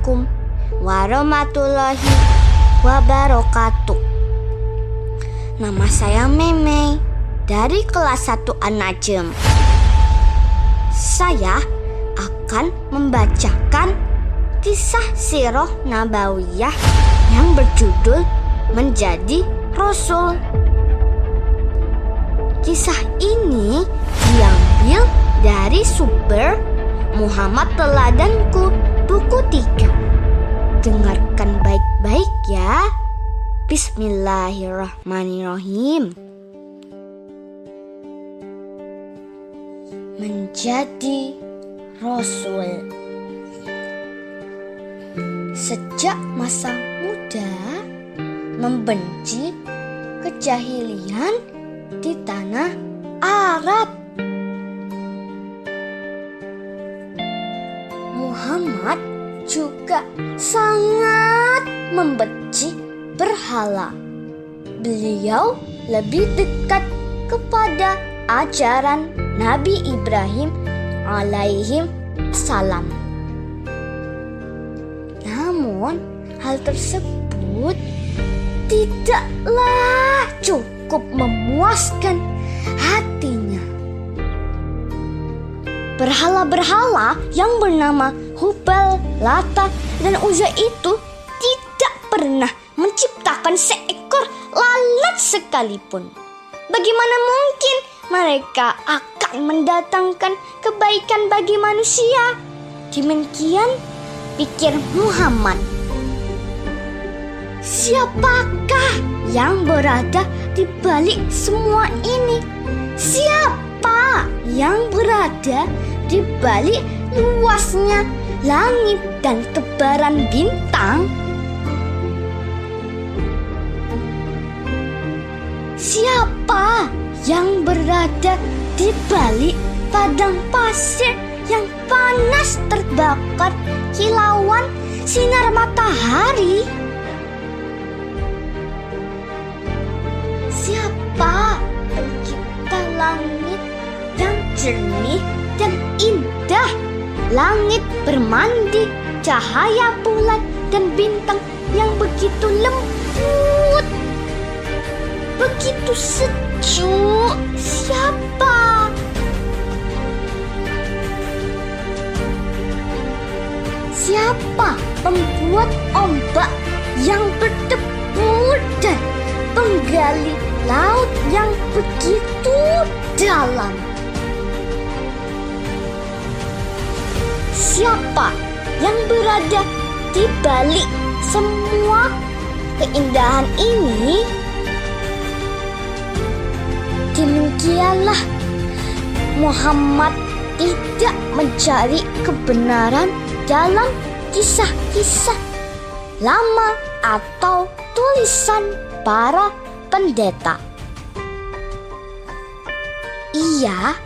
Assalamualaikum warahmatullahi wabarakatuh. Nama saya Meme dari kelas 1 An-Najm. Saya akan membacakan kisah sirah nabawiyah yang berjudul Menjadi Rasul. Kisah ini diambil dari sumber Muhammad Teladanku, buku 3. Dengarkan baik-baik ya. Bismillahirrahmanirrahim. Menjadi Rasul. Sejak masa muda, membenci kejahilian di tanah Arab. Muhammad juga sangat membenci berhala. Beliau lebih dekat kepada ajaran Nabi Ibrahim alaihim salam. Namun hal tersebut tidaklah cukup memuaskan hatinya. Berhala-berhala yang bernama Hubal, Lata, dan Uzza itu tidak pernah menciptakan seekor lalat sekalipun. Bagaimana mungkin mereka akan mendatangkan kebaikan bagi manusia? Demikian pikir Muhammad. Siapakah yang berada di balik semua ini? Siapa yang berada di balik luasnya langit dan tebaran bintang? Siapa yang berada di balik padang pasir yang panas terbakar kilauan sinar matahari? Siapa pencipta langit yang jernih dan indah, langit bermandi cahaya bulan dan bintang yang begitu lembut, begitu sejuk? Siapa? Siapa pembuat ombak yang berdebu dan penggali laut yang begitu dalam? Siapa yang berada di balik semua keindahan ini? Demikianlah Muhammad tidak mencari kebenaran dalam kisah-kisah lama atau tulisan para pendeta. Ia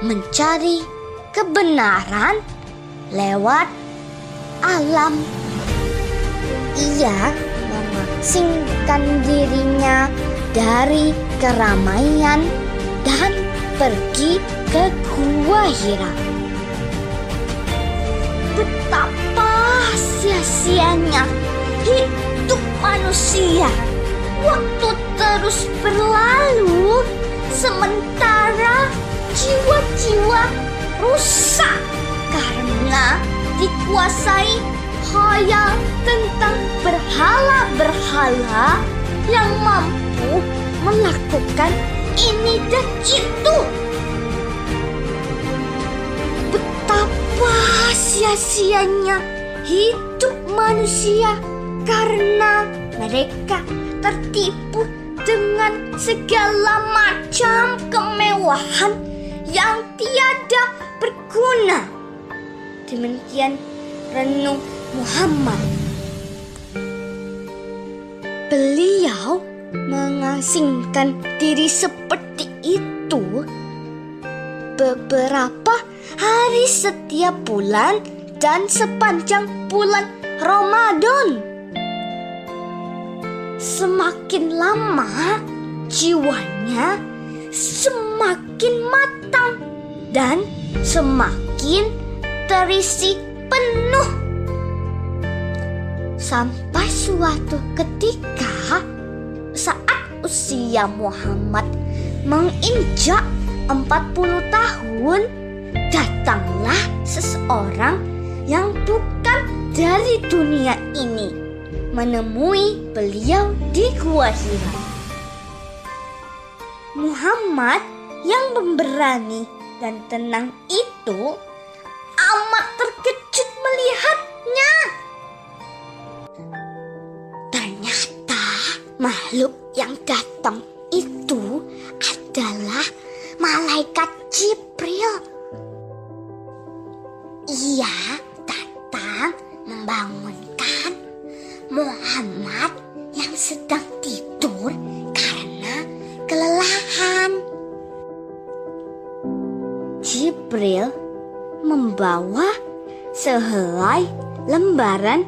mencari kebenaran lewat alam. Ia mengasingkan dirinya dari keramaian dan pergi ke Gua Hira. Betapa sia-sianya hidup manusia. Waktu terus berlalu, sementara jiwa-jiwa rusak karena dikuasai khayal tentang berhala-berhala yang mampu melakukan ini dan itu. Betapa sia-sianya hidup manusia karena mereka tertipu dengan segala macam kemewahan yang tiada berguna. Demikian renung Muhammad. Beliau mengasingkan diri seperti itu beberapa hari setiap bulan dan sepanjang bulan Ramadan. Semakin lama jiwanya semakin matang dan semakin terisi penuh Sampai suatu ketika saat usia Muhammad menginjak 40 tahun, datanglah seseorang yang bukan dari dunia ini menemui beliau di Gua Hira. Muhammad yang pemberani dan tenang itu amat terkejut melihatnya. Ternyata makhluk yang datang itu adalah malaikat Jibril. Ia datang membangunkan Muhammad yang sedang tidur karena kelelahan. Jibril membawa sehelai lembaran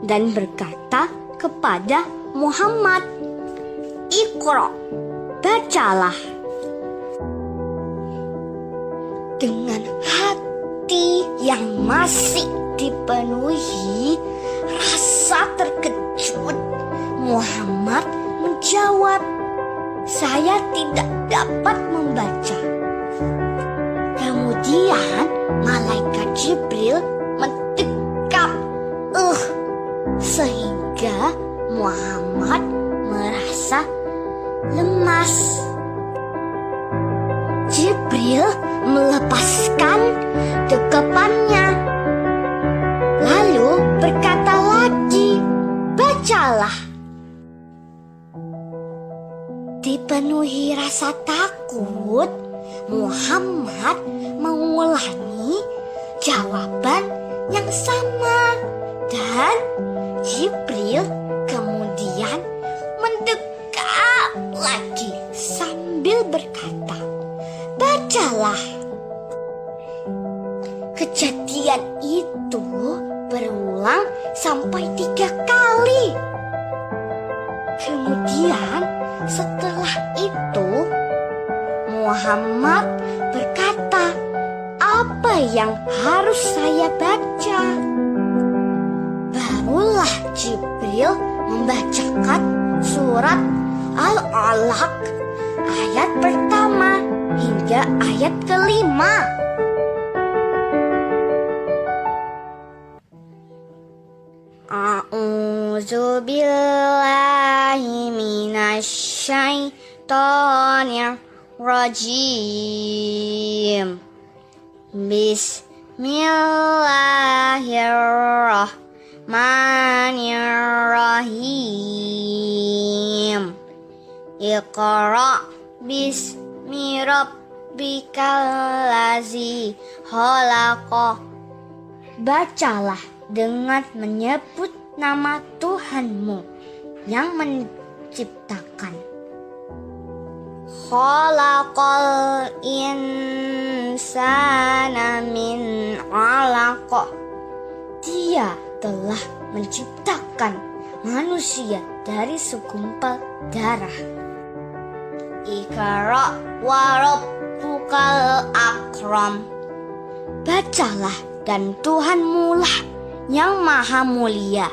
dan berkata kepada Muhammad, "Iqra, bacalah." Dengan hati yang masih dipenuhi rasa terkejut, Muhammad menjawab, "Saya tidak dapat membaca." Kemudian malaikat Jibril mendekat sehingga Muhammad merasa lemas. Jibril melepaskan dekapannya, lalu berkata lagi, "Bacalah." Dipenuhi rasa takut, Muhammad mengulangi jawaban yang sama, dan Jibril kemudian mendekat lagi sambil berkata, "Bacalah." Kejadian itu berulang sampai 3 kali. Kemudian setelah itu Muhammad berkata, "Apa yang harus saya baca?" Barulah Jibril membacakan surat Al-Alaq ayat pertama hingga ayat ke-5. A'udzu billahi minasy syaithanir rajim. Bismillahirrahmanirrahim. Iqra bismi rabbikal ladzi khalaq. Bacalah dengan menyebut nama Tuhanmu yang menciptakan. Khalaqal insana min 'alaq. Dia telah menciptakan manusia dari segumpal darah. Iqra wa rabbukal akram. Bacalah dan Tuhanmu lah yang maha mulia.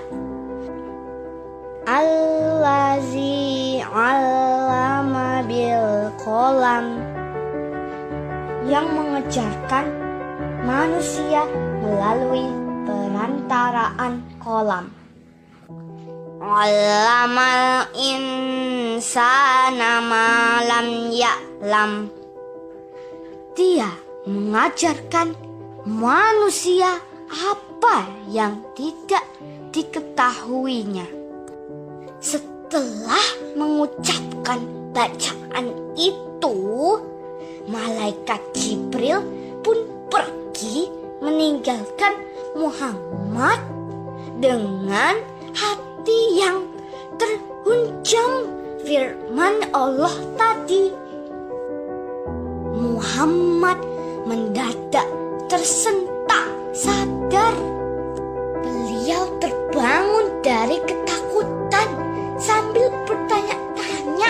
Allazi 'allama bil qalam. Yang mengejarkan manusia melalui perantaraan kolam. 'Allamal insana ma lam ya'lam. Dia mengajarkan manusia apa yang tidak diketahuinya. Setelah mengucapkan bacaan itu, malaikat Jibril pun pergi meninggalkan Muhammad dengan hati yang terhunjam firman Allah tadi. Muhammad mendadak tersentak sadar. Beliau terbangun dari ketakutan sambil bertanya-tanya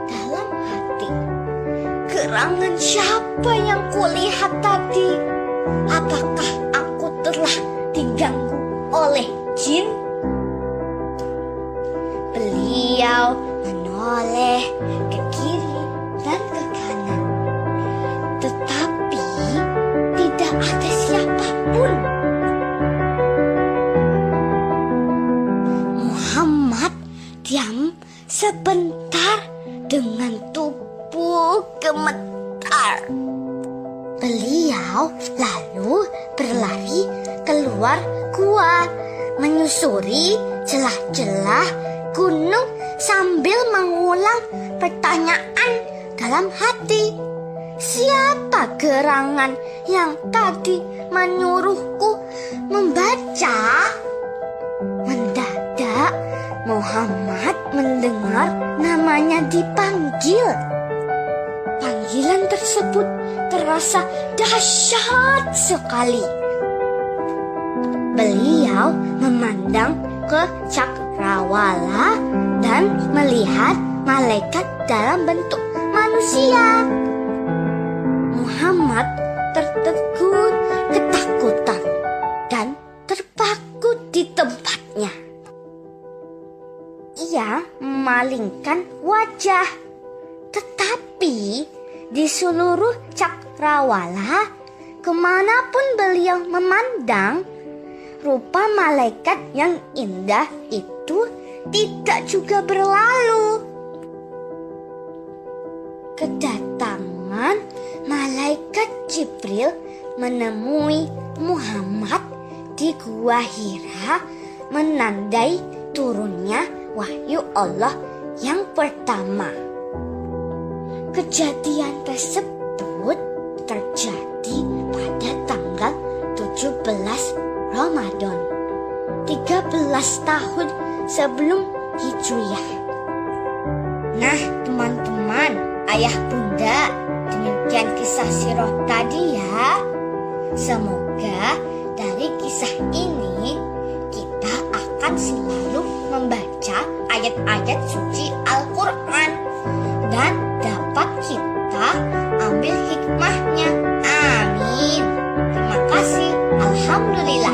dalam hati, "Gerangan siapa yang kulihat tadi? Apakah aku telah diganggu oleh jin?" Beliau lalu berlari keluar gua, menyusuri celah-celah gunung sambil mengulang pertanyaan dalam hati. Siapa gerangan yang tadi menyuruhku membaca? Mendadak Muhammad mendengar namanya dipanggil. Panggilan tersebut terasa dahsyat sekali. Beliau memandang ke cakrawala dan melihat malaikat dalam bentuk manusia. Muhammad tertegun ketakutan dan terpaku di tempatnya. Ia memalingkan wajah, tetapi di seluruh cakrawala, kemanapun beliau memandang, rupa malaikat yang indah itu tidak juga berlalu. Kedatangan malaikat Jibril menemui Muhammad di Gua Hira menandai turunnya wahyu Allah yang pertama. Kejadian tersebut terjadi pada tanggal 17 Ramadan, 13 tahun sebelum Hijriah. Nah teman-teman, ayah bunda, demikian kisah sirah tadi ya. Semoga dari kisah ini kita akan selalu membaca ayat-ayat suci Al-Quran dan dapat kita ambil hikmahnya. Amin. Terima kasih. Alhamdulillah.